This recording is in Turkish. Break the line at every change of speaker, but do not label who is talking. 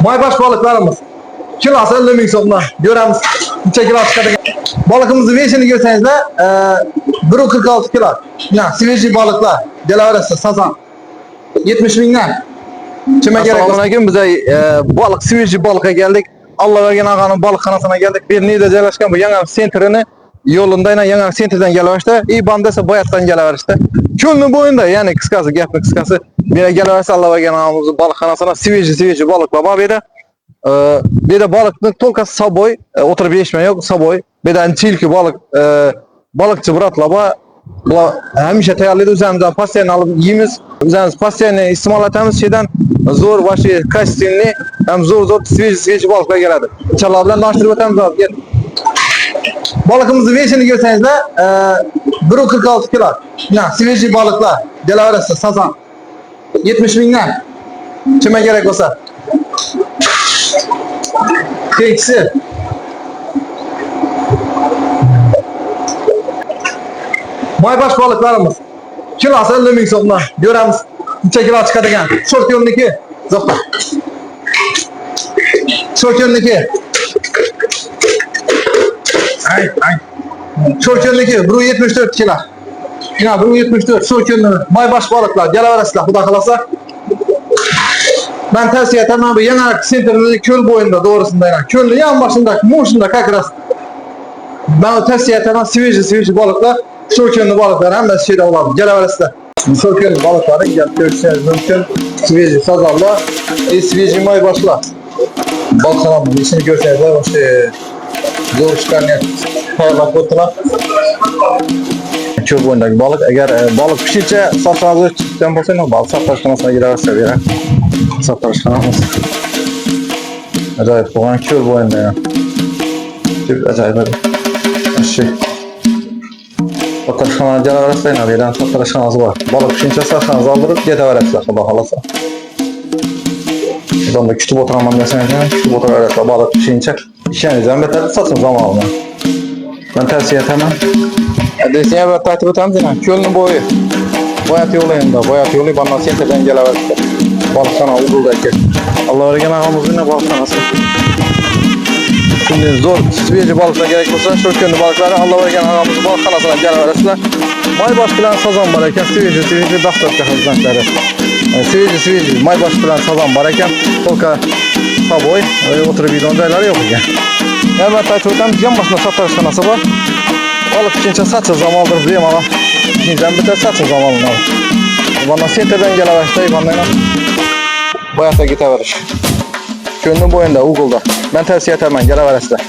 Maybaş balıklarımız. Kilosu 50 ming so'mdan göremiz. Necha kilo chiqadi. Balıkımızın veşini görseniz de 1,46 kilo. Ya, sveji balıklar. Gelaverasiz sazan. 70 mingdan. Kime gerek?
Assalomu alaykum. Biz balık sveji balık'a geldik. Allah vergen ağanın balıkxonasına geldik. Bir neyde joylashgan bu Yangilik sentrini yo'lundan Yangilik sentrdan kelaverishdi. İban desa Boyatdan kelaverishdi. Ko'lning bo'yinda, ya'ni qisqasi, gapning qisqasi. Bu yerga kelaversa Allah vergen ağamızın balıkxonasına sveji balık baba beri. Bir de balıkning tolkası saboy, oturup yeyishma yok saboy. Bir de çilki balık, balıkçı biratlaba bular hamisha tayyorlaydi. O'zimizdan postoyanno olib yeymiz. O'zimiz postoyanno iste'mol etamiz. Şeydan zo'r vashi kastinli ham zo'r sveji balıklar keladi. İnşallah bilan tanishtirib o'tamiz. Gel.
Balıkımızın veşini görseniz de 1,46 kilo. Ya, sveji balıklar. Gelaverasiz sazan. 70 mingdan. Kime gerek olsa. Kekisi. Maybaş balıklarımız. Kilosu 50 ming so'mdan göremiz. Necha kilo chiqadigan. Sho'rkyo'lniki. Zo'qqa. Sho'rkyo'lniki. Ay. Sho'rkyo'lniki 1,74 kilo. Ya 1,74 sho'rkyo'lni maybaş balıklar. Gelaverasizlar, xudo xolasa. Ben tavsiye etaman bu Yangilik sentrinin köl boyunda doğrusunda yani. Kölün yan başında, muşunda kakras. Ben tavsiye etaman sveji balıklar, sho'rkyo'lni balıklar hem de şeyde olabilir. Gelaverasizlar. Sho'rkyo'lni balıkları gelip görüşseniz mümkün. Sveji sazallar, sveji maybaşlar. Balıklarımızın işini görseniz de zor çıkarken tayyorlab o'tdilar.
Ko'l bo'yidagi balık. Agar balık pishguncha soqsangiz chiqgan bo'lsa, balık saqlashxonasiga kelaversa beradi. Saqlashxonamiz. Ajoyib bo'lgan ko'l bo'yida. Juda ajoyib. Şey. Saqlashxonaga kelaversa, bu yerdan saqlashxonasi bor. Balık pishguncha soqsangiz oldirib ketaverasizlar, xudo xolasa. Onda kutib o'tiraman desangiz, kutib o'tiraverasizlar balık pishguncha. İşiniz ham bitadi, sotsin zamonida. Ben tavsiye etaman. Adresini bir tartib o'tamiz yana. Ko'lning bo'yi. Boyat yo'lida, Boyat yo'li Banna sentrdan kelaveradi. Balıkxona Uduldagi. Allah vergen ağamızın balıkxonasi. Şimdi zor sveji balıklar gerek bo'lsa, sho'rkyo'lni balıkları Allah vergen ağamızın balıkxonasidan kelaverasizlar. Maybaş bilan sazon bor ekan, sveji daftarga xizmatlari. Sveji maybaş bilan sazon bor ekan. Tolka saboy, o'tirib yeydigan joylari yo'q ekan. Yana aytib o'tamiz, yan boshida saqlashxonasi bor. Balık pishguncha satsa zamondir bemalol. Pishguncha bitta satsa zamonlar. Bana sentrdan kelaverishdi, bundan Boyatga ketaverish. Ko'lning bo'yinda, Ugo'da. Men tavsiye etaman, kelaverasizlar.